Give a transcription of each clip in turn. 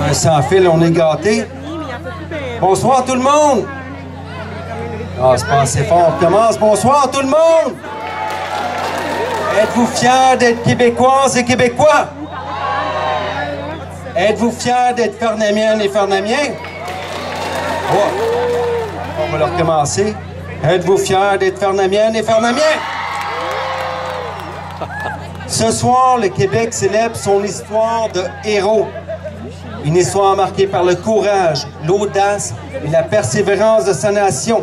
Un sans fil, on est gâtés. Bonsoir tout le monde! Ah, c'est pas assez fort, on commence. Bonsoir tout le monde! Êtes-vous fiers d'être Québécoises et Québécois? Êtes-vous fiers d'être Farnamiennes et Farnamiens? Oh. On va le recommencer. Êtes-vous fiers d'être Farnamiennes et Farnamiens? Ce soir, le Québec célèbre son histoire de héros. Une histoire marquée par le courage, l'audace et la persévérance de sa nation.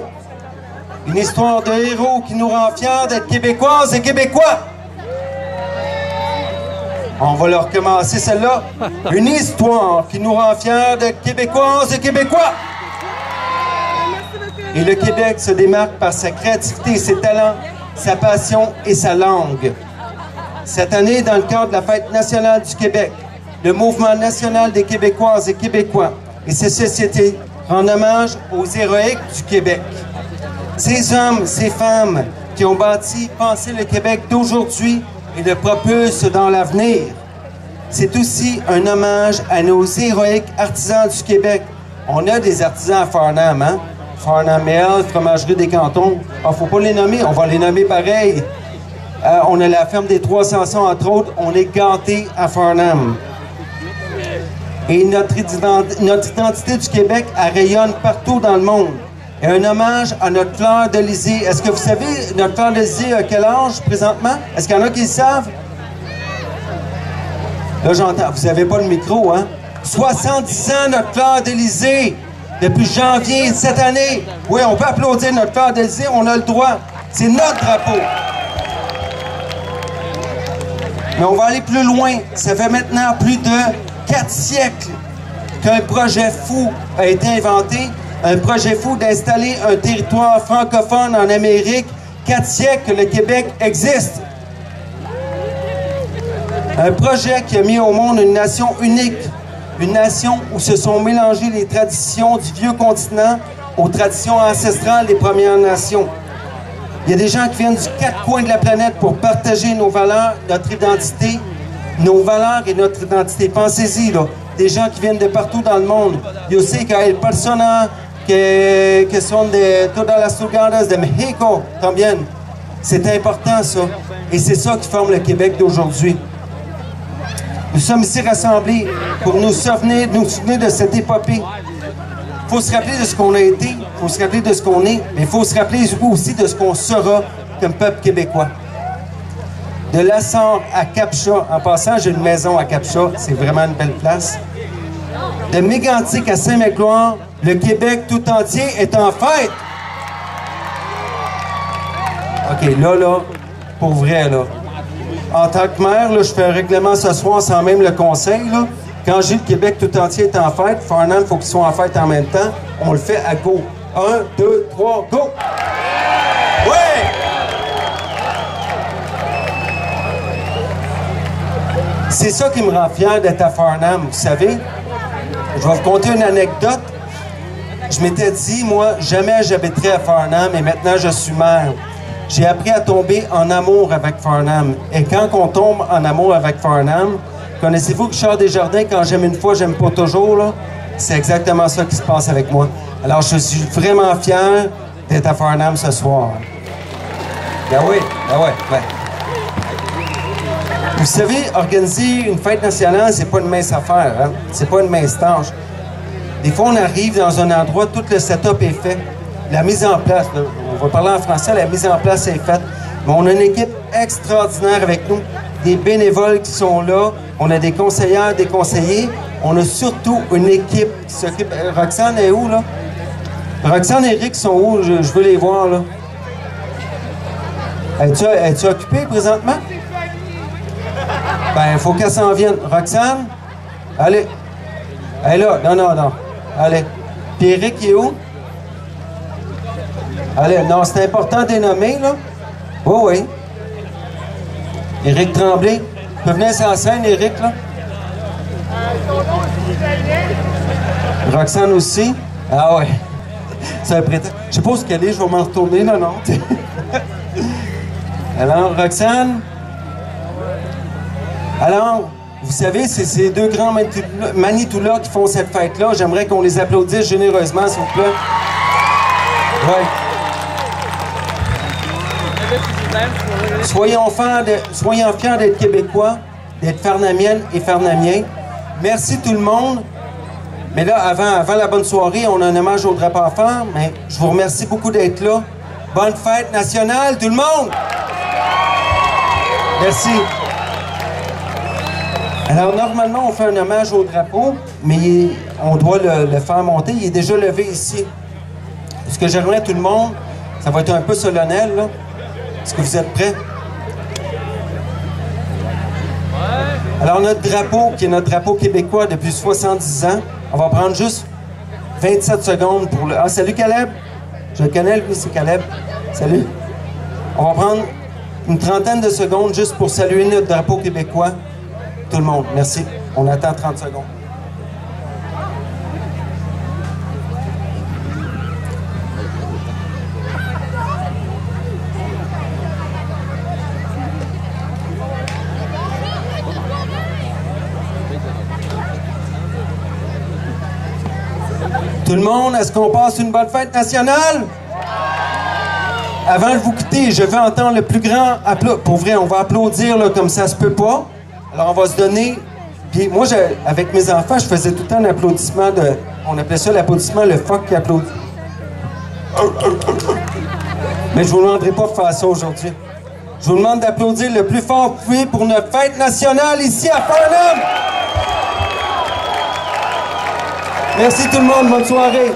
Une histoire de héros qui nous rend fiers d'être Québécoises et Québécois. On va le recommencer celle-là. Une histoire qui nous rend fiers d'être Québécoises et Québécois. Et le Québec se démarque par sa créativité, ses talents, sa passion et sa langue. Cette année, dans le cadre de la Fête nationale du Québec, le Mouvement national des Québécoises et Québécois et ses sociétés rendent hommage aux héroïques du Québec. Ces hommes, ces femmes qui ont bâti, pensé le Québec d'aujourd'hui et le propulsent dans l'avenir. C'est aussi un hommage à nos héroïques artisans du Québec. On a des artisans à Farnham, hein? Farnham Mill, Fromagerie des Cantons. Ah, faut pas les nommer, on va les nommer pareil. On a la ferme des 300, entre autres. On est gâtés à Farnham. Et notre identité du Québec, elle rayonne partout dans le monde. Et un hommage à notre fleur d'Elysée. Est-ce que vous savez, notre fleur d'Elysée a quel âge présentement? Est-ce qu'il y en a qui le savent? Là, j'entends. Vous n'avez pas le micro, hein? 70 ans, notre fleur d'Elysée. Depuis janvier cette année. Oui, on peut applaudir notre fleur d'Elysée, on a le droit. C'est notre drapeau. Mais on va aller plus loin. Ça fait maintenant plus de 4 siècles qu'un projet fou a été inventé. Un projet fou d'installer un territoire francophone en Amérique. 4 siècles que le Québec existe. Un projet qui a mis au monde une nation unique. Une nation où se sont mélangées les traditions du vieux continent aux traditions ancestrales des Premières Nations. Il y a des gens qui viennent du 4 coins de la planète pour partager nos valeurs, notre identité, nos valeurs et notre identité. Pensez-y, là. Des gens qui viennent de partout dans le monde. Yo sé que hay personas que sont de todas las lugares de México también. C'est important, ça. Et c'est ça qui forme le Québec d'aujourd'hui. Nous sommes ici rassemblés pour nous souvenir de cette épopée. Il faut se rappeler de ce qu'on a été, il faut se rappeler de ce qu'on est, mais il faut se rappeler aussi de ce qu'on sera comme peuple québécois. De Lassar à Cap-Chat, en passant, j'ai une maison à Cap-Chat, c'est vraiment une belle place. De Mégantic à Saint-Magloire, le Québec tout entier est en fête. OK, là, pour vrai, là. En tant que maire, là, je fais un règlement ce soir sans même le conseil. Là. Quand j'ai le Québec tout entier est en fête, Farnham, il faut qu'ils soient en fête en même temps. On le fait à go. 1, 2, 3, go! Ouais! C'est ça qui me rend fier d'être à Farnham, vous savez. Je vais vous conter une anecdote. Je m'étais dit, moi, jamais j'habiterai à Farnham et maintenant je suis maire. J'ai appris à tomber en amour avec Farnham. Et quand on tombe en amour avec Farnham, connaissez-vous Richard Desjardins, quand j'aime une fois, j'aime pas toujours, là? C'est exactement ça qui se passe avec moi. Alors, je suis vraiment fier d'être à Farnham ce soir. Ben oui, ouais. Vous savez, organiser une fête nationale, c'est pas une mince affaire, hein? C'est pas une mince tâche. Des fois, on arrive dans un endroit, tout le setup est fait. La mise en place, là, on va parler en français, la mise en place est faite. Mais on a une équipe extraordinaire avec nous, des bénévoles qui sont là, on a des conseillères, des conseillers, on a surtout une équipe qui s'occupe... Roxane est où, là? Roxane et Eric sont où? Je veux les voir, là. Es-tu occupée présentement? Ben, il faut qu'elle s'en vienne. Roxane? Allez. Elle est là. Non. Allez. Puis Eric, il est où? Allez, non, c'est important de les nommer, là. Oui. Éric Tremblay. Tu peux venir sur la scène, Éric, là? Roxane aussi. Ah ouais. C'est un prétexte. Je sais pas où qu'elle est, je vais m'en retourner, non. Alors, Roxane? Alors, Vous savez, c'est ces deux grands Manitoulins qui font cette fête-là. J'aimerais qu'on les applaudisse généreusement, s'il vous plaît. Ouais. Soyons fiers d'être Québécois, d'être Farnamiennes et Farnamiens. Merci tout le monde. Mais là, avant la bonne soirée, on a un hommage au drapeau à faire, mais je vous remercie beaucoup d'être là. Bonne fête nationale, tout le monde! Merci. Alors, normalement, on fait un hommage au drapeau, mais on doit le faire monter. Il est déjà levé ici. Ce que j'aimerais tout le monde, ça va être un peu solennel, là. Est-ce que vous êtes prêts? Alors, notre drapeau, qui est notre drapeau québécois depuis 70 ans, on va prendre juste 27 secondes pour le... Ah, salut Caleb! Je le connais, lui, c'est Caleb. Salut. On va prendre une trentaine de secondes juste pour saluer notre drapeau québécois. Tout le monde, merci. On attend 30 secondes. Tout le monde, est-ce qu'on passe une bonne fête nationale? Avant de vous quitter, je veux entendre le plus grand applaudissement. Pour vrai, on va applaudir là, comme ça se peut pas. Alors, on va se donner... Puis moi, avec mes enfants, je faisais tout le temps un applaudissement de... On appelait ça l'applaudissement, le phoque qui applaudit. Mais je vous demanderai pas de faire ça aujourd'hui. Je vous demande d'applaudir le plus fort que vous pouvez pour notre fête nationale ici à Farnham. Merci tout le monde, bonne soirée.